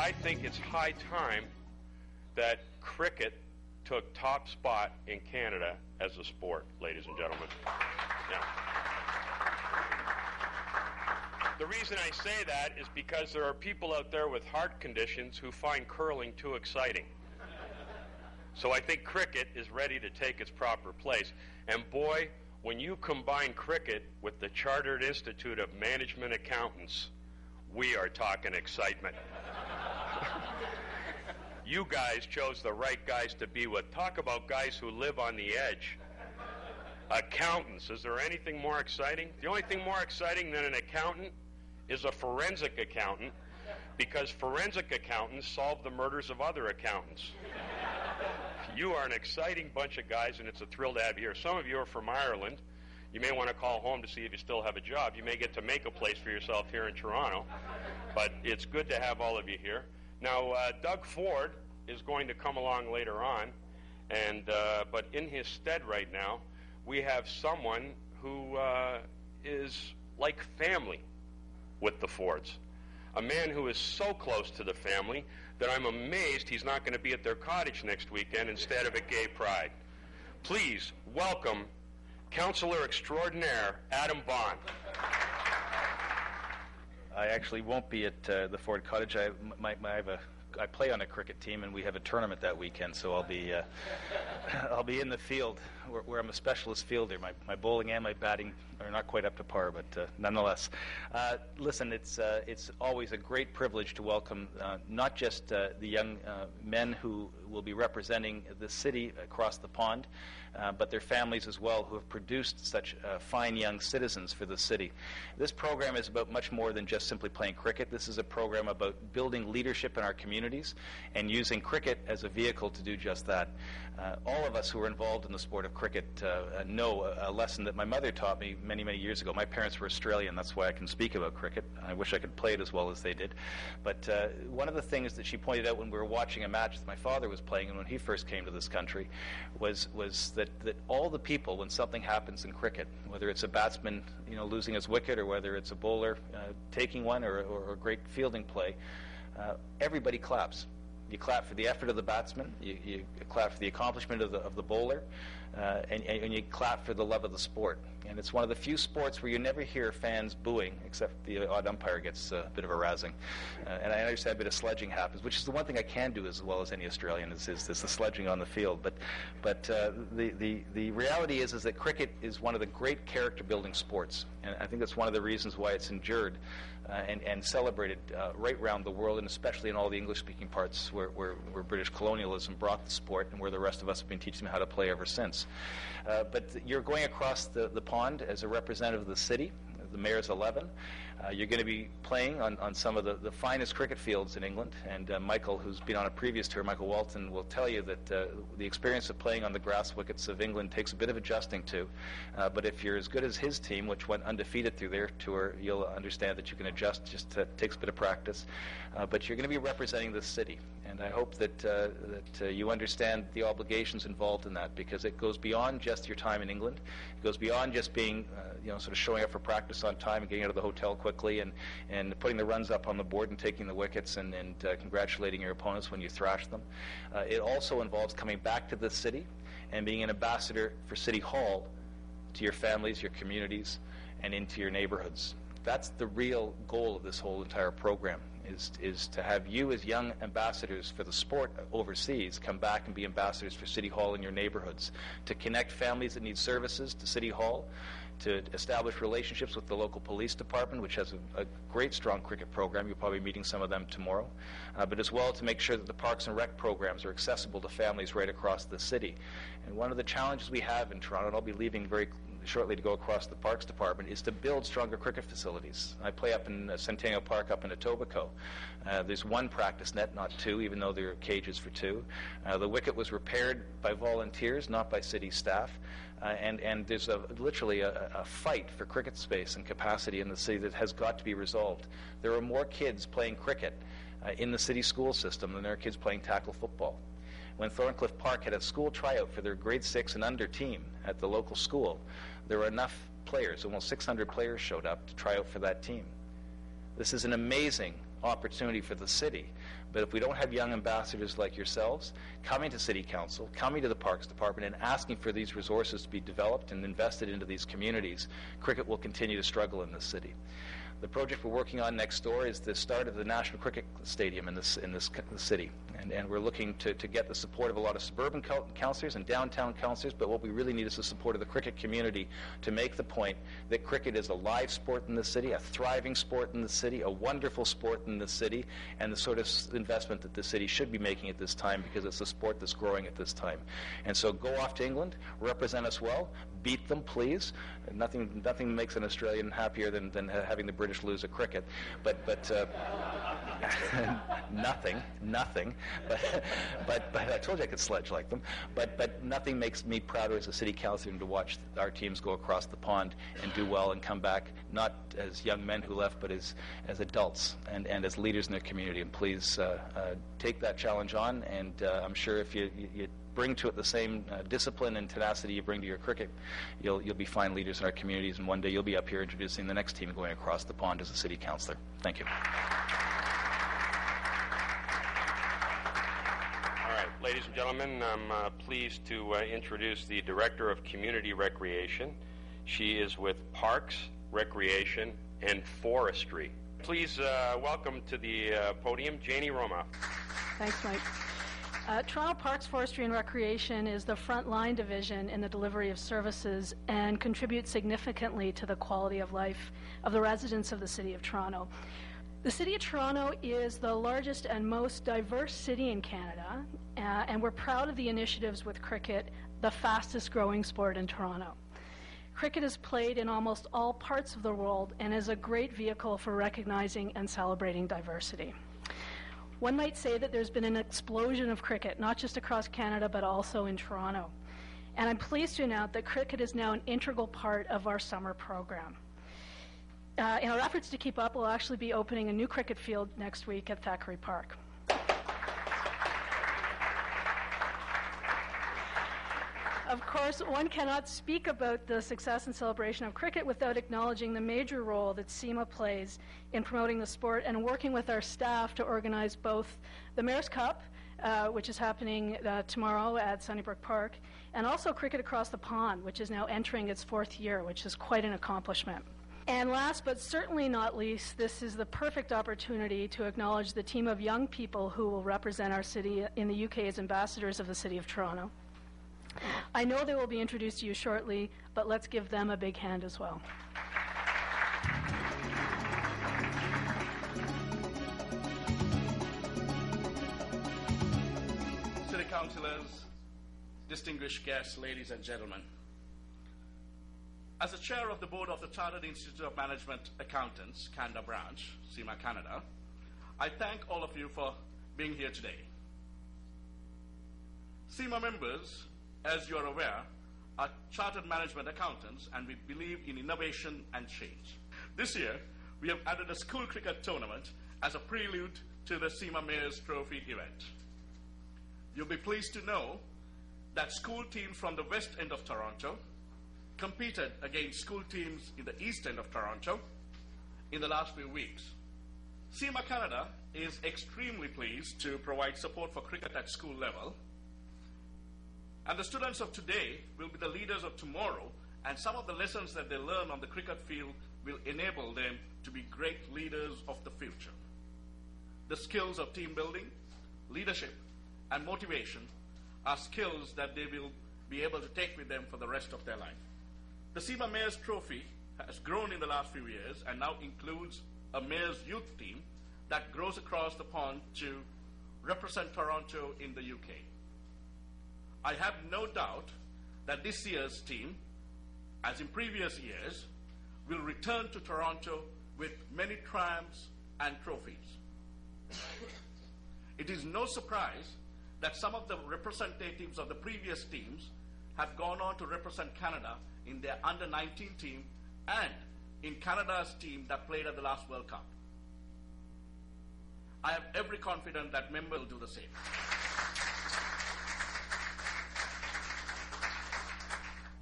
I think it's high time that cricket took top spot in Canada as a sport, ladies and gentlemen. Now, the reason I say that is because there are people out there with heart conditions who find curling too exciting. So I think cricket is ready to take its proper place. And boy, when you combine cricket with the Chartered Institute of Management Accountants, we are talking excitement. You guys chose the right guys to be with. Talk about guys who live on the edge. Accountants. Is there anything more exciting? The only thing more exciting than an accountant is a forensic accountant, because forensic accountants solve the murders of other accountants. You are an exciting bunch of guys, and it's a thrill to have you here. Some of you are from Ireland. You may want to call home to see if you still have a job. You may get to make a place for yourself here in Toronto, but it's good to have all of you here. Now, Doug Ford is going to come along later on, but in his stead right now, we have someone who is like family with the Fords. A man who is so close to the family that I'm amazed he's not going to be at their cottage next weekend instead of at Gay Pride. Please welcome Councillor Extraordinaire Adam Bond. I actually won't be at the Ford Cottage. I play on a cricket team, and we have a tournament that weekend, so I'll be in the field where I'm a specialist fielder. My bowling and my batting are not quite up to par, but nonetheless. Listen, it's always a great privilege to welcome not just the young men who will be representing the city across the pond, but their families as well, who have produced such fine young citizens for the city. This program is about much more than just simply playing cricket. This is a program about building leadership in our communities and using cricket as a vehicle to do just that. All of us who are involved in the sport of cricket know a lesson that my mother taught me many, many years ago. My parents were Australian, that's why I can speak about cricket. I wish I could play it as well as they did. But one of the things that she pointed out when we were watching a match that my father was playing and when he first came to this country was that all the people, when something happens in cricket, whether it's a batsman losing his wicket or whether it's a bowler taking one or a great fielding play, everybody claps. You clap for the effort of the batsman, you clap for the accomplishment of the bowler, and you clap for the love of the sport. And it's one of the few sports where you never hear fans booing, except the odd umpire gets a bit of a razzing. And I understand a bit of sledging happens, which is the one thing I can do as well as any Australian is the sledging on the field. But the reality is that cricket is one of the great character-building sports, and I think that's one of the reasons why it's endured and celebrated right around the world, and especially in all the English-speaking parts where British colonialism brought the sport and where the rest of us have been teaching them how to play ever since. But you're going across the pond as a representative of the city, the Mayors 11. You're going to be playing on some of the finest cricket fields in England, and Michael, who's been on a previous tour, Michael Walton, will tell you that the experience of playing on the grass wickets of England takes a bit of adjusting to, but if you're as good as his team, which went undefeated through their tour, you'll understand that you can adjust. Just takes a bit of practice, but you're going to be representing the city, and I hope that you understand the obligations involved in that, because it goes beyond just your time in England. It goes beyond just being sort of showing up for practice on time and getting out of the hotel quickly and putting the runs up on the board and taking the wickets and congratulating your opponents when you thrash them. It also involves coming back to the city and being an ambassador for City Hall to your families, your communities, and into your neighborhoods. That's the real goal of this whole entire program, is to have you as young ambassadors for the sport overseas come back and be ambassadors for City Hall in your neighborhoods, to connect families that need services to City Hall, to establish relationships with the local police department, which has a great, strong cricket program. You'll probably be meeting some of them tomorrow. But as well to make sure that the Parks and Rec programs are accessible to families right across the city. And one of the challenges we have in Toronto, and I'll be leaving very shortly to go across the Parks Department, is to build stronger cricket facilities. I play up in Centennial Park up in Etobicoke. There's one practice net, not two, even though there are cages for two. The wicket was repaired by volunteers, not by city staff. And there's literally a fight for cricket space and capacity in the city that has got to be resolved. There are more kids playing cricket in the city school system than there are kids playing tackle football. When Thorncliffe Park had a school tryout for their grade 6 and under team at the local school, there were enough players, almost 600 players showed up to try out for that team. This is an amazing opportunity for the city. But if we don't have young ambassadors like yourselves coming to City Council, coming to the Parks Department and asking for these resources to be developed and invested into these communities, cricket will continue to struggle in this city. The project we're working on next door is the start of the National Cricket Stadium in this city. And we're looking to get the support of a lot of suburban councillors and downtown councillors, but what we really need is the support of the cricket community to make the point that cricket is a live sport in the city, a thriving sport in the city, a wonderful sport in the city, and the sort of investment that the city should be making at this time because it's a sport that's growing at this time. And so go off to England, represent us well, beat them, please. Nothing makes an Australian happier than having the British lose at cricket, but nothing. But I told you I could sledge like them. But nothing makes me prouder as a city councillor to watch our teams go across the pond and do well and come back, not as young men who left, but as adults and as leaders in their community. And please take that challenge on. And I'm sure if you bring to it the same discipline and tenacity you bring to your cricket, you'll be fine leaders in our communities, and one day you'll be up here introducing the next team going across the pond as a city councillor. Thank you. All right, ladies and gentlemen, I'm pleased to introduce the Director of Community Recreation. She is with Parks, Recreation, and Forestry. Please welcome to the podium Janie Romoff. Thanks, Mike. Toronto Parks, Forestry and Recreation is the frontline division in the delivery of services and contributes significantly to the quality of life of the residents of the City of Toronto. The City of Toronto is the largest and most diverse city in Canada, and we're proud of the initiatives with cricket, the fastest growing sport in Toronto. Cricket is played in almost all parts of the world and is a great vehicle for recognizing and celebrating diversity. One might say that there's been an explosion of cricket, not just across Canada, but also in Toronto. And I'm pleased to announce that cricket is now an integral part of our summer program. In our efforts to keep up, we'll actually be opening a new cricket field next week at Thackeray Park. Of course, one cannot speak about the success and celebration of cricket without acknowledging the major role that CIMA plays in promoting the sport and working with our staff to organize both the Mayors Cup, which is happening tomorrow at Sunnybrook Park, and also Cricket Across the Pond, which is now entering its 4th year, which is quite an accomplishment. And last but certainly not least, this is the perfect opportunity to acknowledge the team of young people who will represent our city in the UK as ambassadors of the City of Toronto. I know they will be introduced to you shortly, but let's give them a big hand as well. City Councillors, distinguished guests, ladies and gentlemen. As the chair of the board of the Chartered Institute of Management Accountants, Canada branch, CIMA Canada, I thank all of you for being here today. CIMA members, as you are aware, are chartered management accountants, and we believe in innovation and change. This year, we have added a school cricket tournament as a prelude to the CIMA Mayors Trophy event. You'll be pleased to know that school teams from the west end of Toronto competed against school teams in the east end of Toronto in the last few weeks. CIMA Canada is extremely pleased to provide support for cricket at school level. And the students of today will be the leaders of tomorrow, and some of the lessons that they learn on the cricket field will enable them to be great leaders of the future. The skills of team building, leadership, and motivation are skills that they will be able to take with them for the rest of their life. The CIMA Mayors Trophy has grown in the last few years and now includes a Mayors youth team that grows across the pond to represent Toronto in the UK. I have no doubt that this year's team, as in previous years, will return to Toronto with many triumphs and trophies. It is no surprise that some of the representatives of the previous teams have gone on to represent Canada in their under-19 team and in Canada's team that played at the last World Cup. I have every confidence that members will do the same.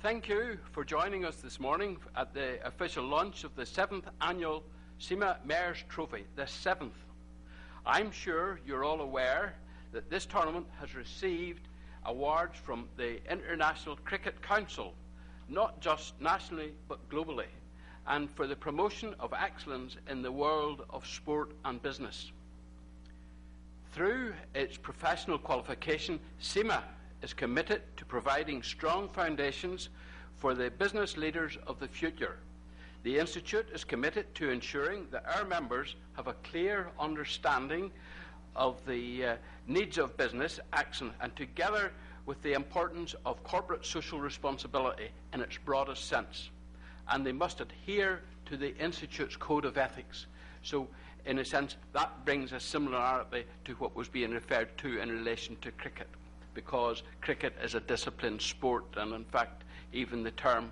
Thank you for joining us this morning at the official launch of the 7th annual CIMA Mayors Trophy, the 7th I'm sure you're all aware that this tournament has received awards from the International Cricket Council, not just nationally but globally, and for the promotion of excellence in the world of sport and business. Through its professional qualification, CIMA is committed to providing strong foundations for the business leaders of the future. The Institute is committed to ensuring that our members have a clear understanding of the needs of business action, and together with the importance of corporate social responsibility in its broadest sense. And they must adhere to the Institute's code of ethics. So, in a sense, that brings a similarity to what was being referred to in relation to cricket, because cricket is a disciplined sport, and in fact, even the term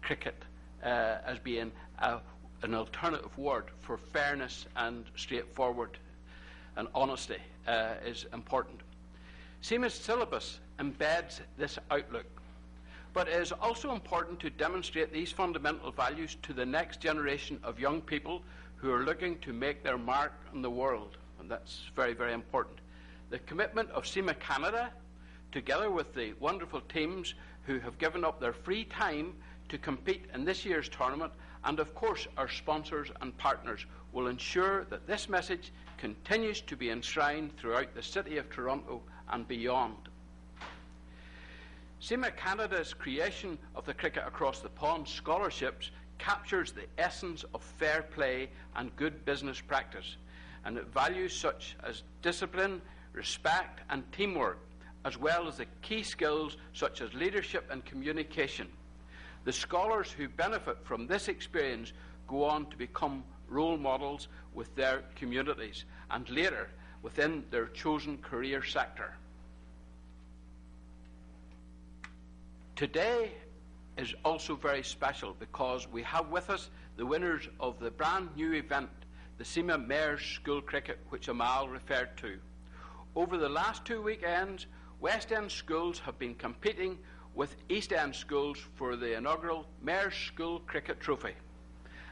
cricket as being an alternative word for fairness and straightforward and honesty is important. CIMA's syllabus embeds this outlook, but it is also important to demonstrate these fundamental values to the next generation of young people who are looking to make their mark in the world, and that's very, very important. The commitment of CIMA Canada, together with the wonderful teams who have given up their free time to compete in this year's tournament, and of course our sponsors and partners, will ensure that this message continues to be enshrined throughout the City of Toronto and beyond. CIMA Canada's creation of the Cricket Across the Pond scholarships captures the essence of fair play and good business practice, and it values such as discipline, respect and teamwork, as well as the key skills such as leadership and communication. The scholars who benefit from this experience go on to become role models with their communities and later within their chosen career sector. Today is also very special because we have with us the winners of the brand new event, the CIMA Mayors School Cricket, which Amal referred to. Over the last 2 weekends, West End schools have been competing with East End schools for the inaugural Mayors School Cricket Trophy.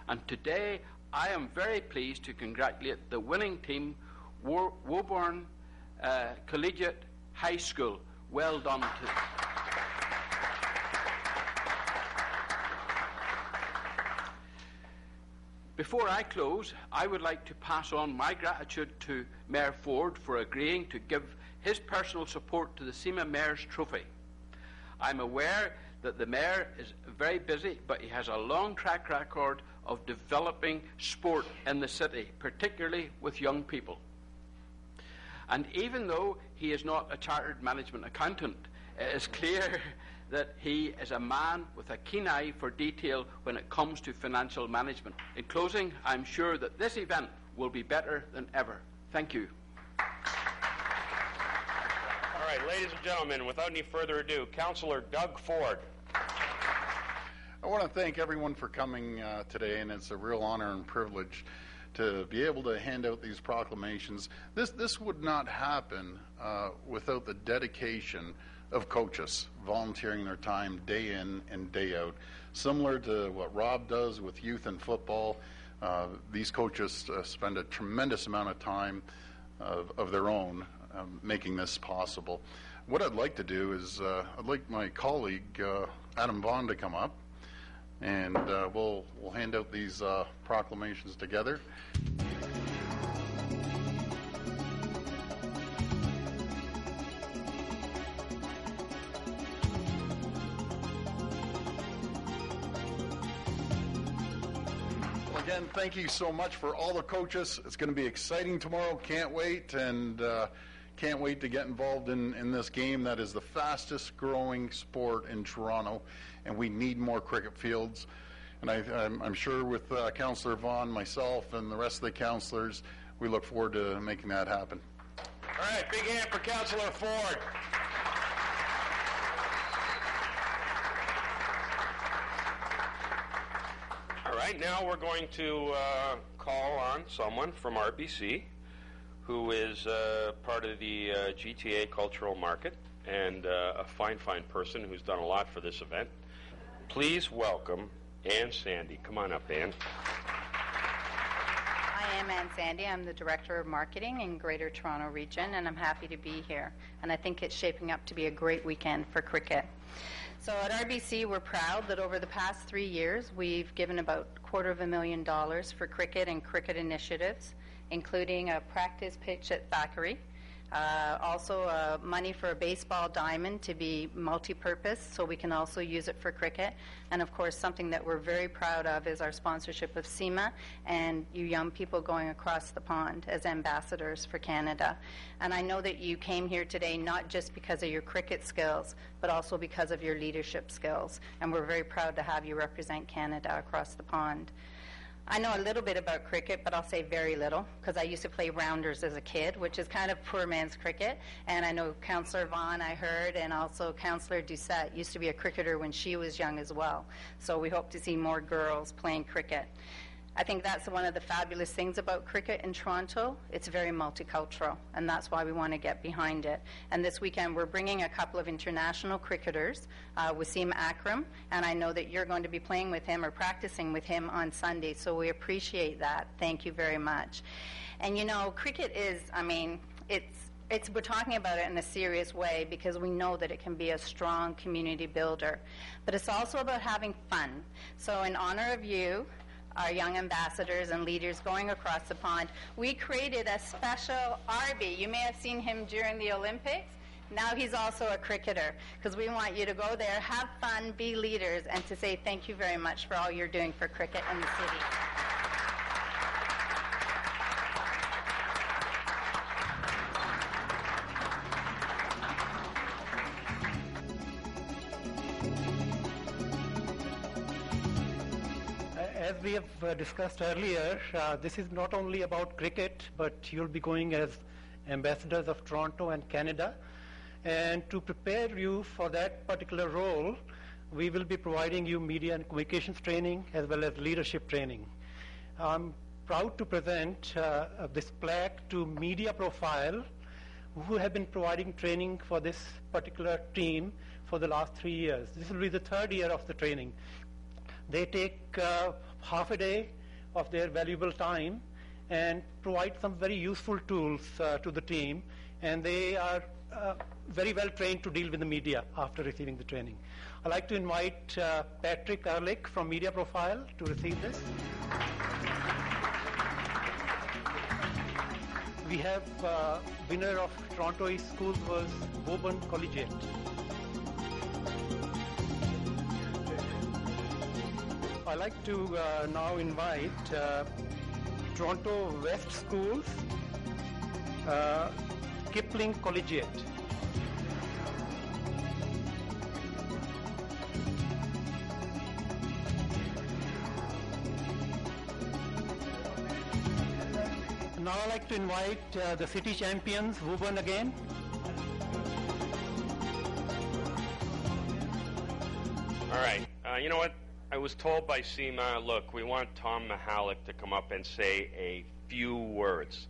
And today I am very pleased to congratulate the winning team, Woburn Collegiate High School. Well done to them. Before I close, I would like to pass on my gratitude to Mayor Ford for agreeing to give his personal support to the CIMA Mayors Trophy. I'm aware that the Mayor is very busy, but he has a long track record of developing sport in the city, particularly with young people. And even though he is not a chartered management accountant, it is clear that he is a man with a keen eye for detail when it comes to financial management. In closing, I'm sure that this event will be better than ever. Thank you. All right, ladies and gentlemen, without any further ado, Councillor Doug Ford. I want to thank everyone for coming today, and it's a real honor and privilege to be able to hand out these proclamations. This would not happen without the dedication of coaches volunteering their time day in and day out. Similar to what Rob does with youth and football, these coaches spend a tremendous amount of time of their own making this possible. What I'd like to do is I'd like my colleague Adam Vaughn to come up, and we'll hand out these proclamations together. Again, thank you so much for all the coaches. It's going to be exciting tomorrow. Can't wait, and can't wait to get involved in this game that is the fastest growing sport in Toronto, and we need more cricket fields. And I'm sure with Councillor Vaughan, myself, and the rest of the councillors, we look forward to making that happen. All right, big hand for Councillor Ford. All right, now we're going to call on someone from RBC who is part of the GTA cultural market and a fine person who's done a lot for this event. Please welcome Ann Sandy. Come on up, Ann. I I'm Ann Sandy. I'm the Director of Marketing in Greater Toronto Region, and I'm happy to be here. And I think it's shaping up to be a great weekend for cricket. So at RBC, we're proud that over the past 3 years, we've given about $250,000 for cricket and cricket initiatives, including a practice pitch at Thackeray, also money for a baseball diamond to be multi-purpose, so we can also use it for cricket. And of course, something that we're very proud of is our sponsorship of CIMA and you young people going across the pond as ambassadors for Canada. And I know that you came here today not just because of your cricket skills, but also because of your leadership skills. And we're very proud to have you represent Canada across the pond. I know a little bit about cricket, but I'll say very little, because I used to play rounders as a kid, which is kind of poor man's cricket. And I know Councillor Vaughan, I heard, and also Councillor Doucette used to be a cricketer when she was young as well. So we hope to see more girls playing cricket. I think that's one of the fabulous things about cricket in Toronto. It's very multicultural, and that's why we want to get behind it. And this weekend, we're bringing a couple of international cricketers, Wasim Akram, and I know that you're going to be playing with him or practicing with him on Sunday, so we appreciate that. Thank you very much. And you know, cricket is, I mean, we're talking about it in a serious way because we know that it can be a strong community builder. But it's also about having fun. So in honor of you, our young ambassadors and leaders going across the pond, we created a special Arby. You may have seen him during the Olympics. Now he's also a cricketer, because we want you to go there, have fun, be leaders, and to say thank you very much for all you're doing for cricket in the city. As we have discussed earlier, this is not only about cricket, but you'll be going as ambassadors of Toronto and Canada. And to prepare you for that particular role, we will be providing you media and communications training as well as leadership training. I'm proud to present this plaque to Media Profile, who have been providing training for this particular team for the last 3 years. This will be the 3rd year of the training. They take half a day of their valuable time and provide some very useful tools to the team, and they are very well trained to deal with the media after receiving the training. I'd like to invite Patrick Ehrlich from Media Profile to receive this. We have winner of Toronto East Schools was Woburn Collegiate. I'd like to now invite Toronto West Schools, Kipling Collegiate. Now I'd like to invite the city champions, Woburn again. All right. You know what? I was told by CIMA, look, we want Tom Mahalik to come up and say a few words.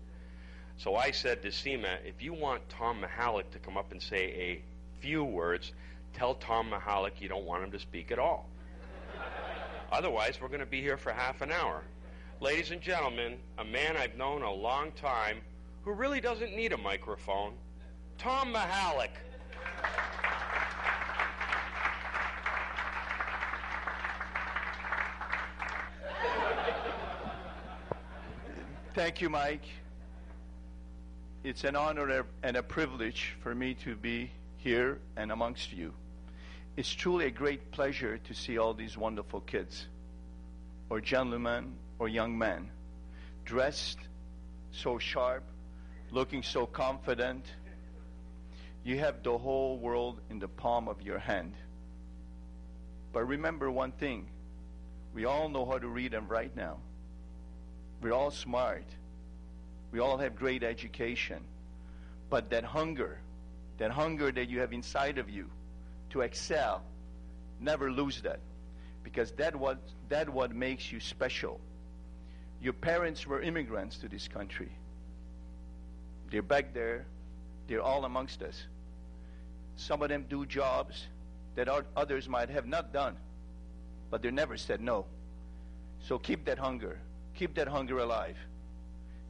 So I said to CIMA, if you want Tom Mahalik to come up and say a few words, tell Tom Mahalik you don't want him to speak at all. Otherwise, we're going to be here for half an hour. Ladies and gentlemen, a man I've known a long time who really doesn't need a microphone, Tom Mahalik. Thank you, Mike. It's an honor and a privilege for me to be here and amongst you. It's truly a great pleasure to see all these wonderful kids, or gentlemen, or young men, dressed so sharp, looking so confident. You have the whole world in the palm of your hand. But remember one thing, we all know how to read and write now. We're all smart. We all have great education. But that hunger that you have inside of you to excel, never lose that. Because that what makes you special. Your parents were immigrants to this country. They're back there. They're all amongst us. Some of them do jobs that others might have not done. But they never said no. So keep that hunger. Keep that hunger alive.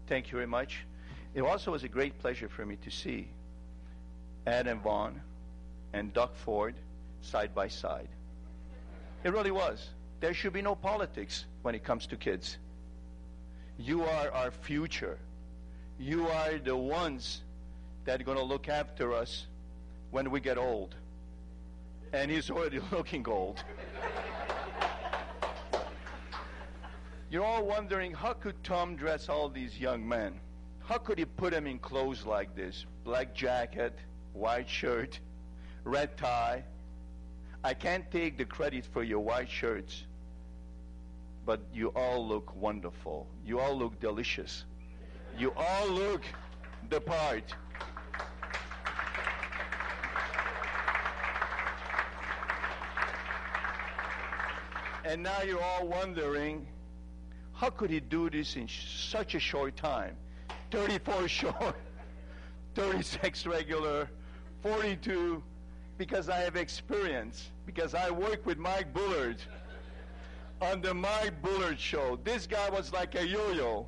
Thank you very much. It also was a great pleasure for me to see Adam Vaughn and Doug Ford side by side. It really was. There should be no politics when it comes to kids. You are our future. You are the ones that are going to look after us when we get old. And he's already looking old. You're all wondering, how could Tom dress all these young men? How could he put them in clothes like this? Black jacket, white shirt, red tie. I can't take the credit for your white shirts, but you all look wonderful. You all look delicious. You all look the part. And now you're all wondering, how could he do this in such a short time? 34 short, 36 regular, 42, because I have experience, because I work with Mike Bullard on the Mike Bullard show. This guy was like a yo-yo.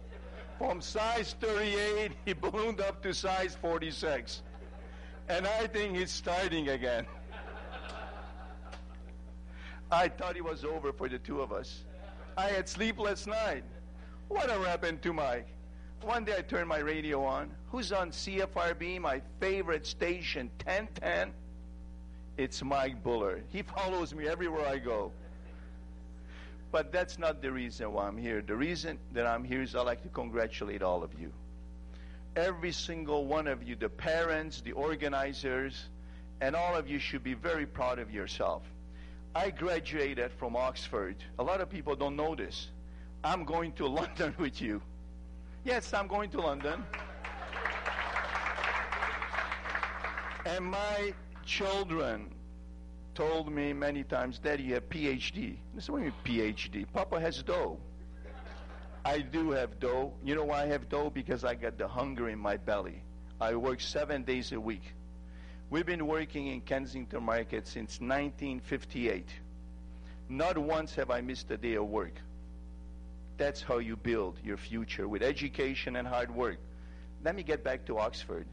From size 38, he ballooned up to size 46. And I think he's starting again. I thought it was over for the two of us. I had sleepless night. What happened to Mike? One day I turned my radio on. Who's on CFRB, my favorite station, 1010? It's Mike Bullard. He follows me everywhere I go. But that's not the reason why I'm here. The reason that I'm here is I'd like to congratulate all of you. Every single one of you, the parents, the organizers, and all of you should be very proud of yourself. I graduated from Oxford. A lot of people don't know this. I'm going to London with you. Yes, I'm going to London. And my children told me many times, Daddy, you have PhD. I said, what do you mean PhD? Papa has dough. I do have dough. You know why I have dough? Because I got the hunger in my belly. I work 7 days a week. We've been working in Kensington Market since 1958. Not once have I missed a day of work. That's how you build your future, with education and hard work. Let me get back to Oxford.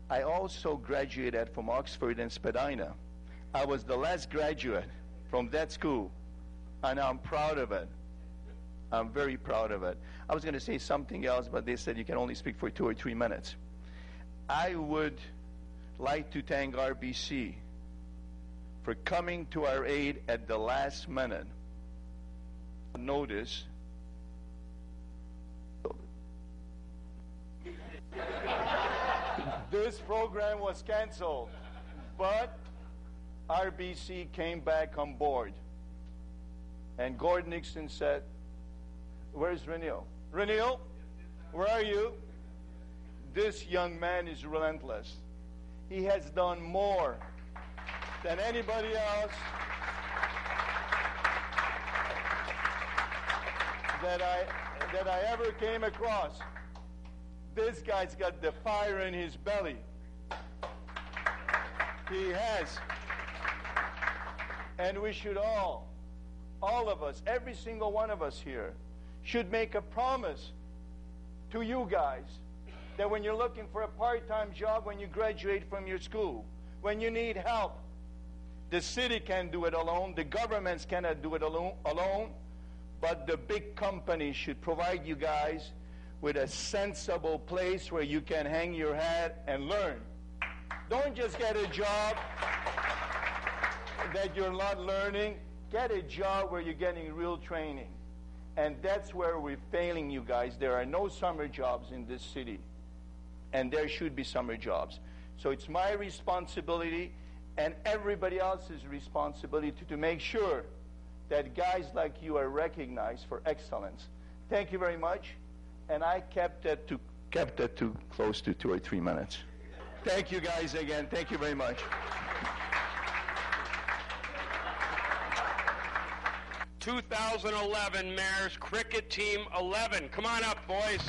I also graduated from Oxford and Spadina. I was the last graduate from that school, and I'm proud of it. I'm very proud of it. I was going to say something else, but they said you can only speak for 2 or 3 minutes. I would like to thank RBC for coming to our aid at the last minute. Notice this program was canceled, but RBC came back on board. And Gordon Nixon said, where's Renil? Renil, where are you? This young man is relentless. He has done more than anybody else that I ever came across. This guy's got the fire in his belly. He has. And we should all of us, every single one of us here, should make a promise to you guys that when you're looking for a part-time job when you graduate from your school, when you need help, the city can't do it alone, the governments cannot do it alone, but the big companies should provide you guys with a sensible place where you can hang your hat and learn. Don't just get a job that you're not learning. Get a job where you're getting real training. And that's where we're failing you guys. There are no summer jobs in this city. And there should be summer jobs. So it's my responsibility and everybody else's responsibility to make sure that guys like you are recognized for excellence. Thank you very much. And I kept that to close to 2 or 3 minutes. Thank you guys again. Thank you very much. 2011 Mayors Cricket Team 11. Come on up, boys.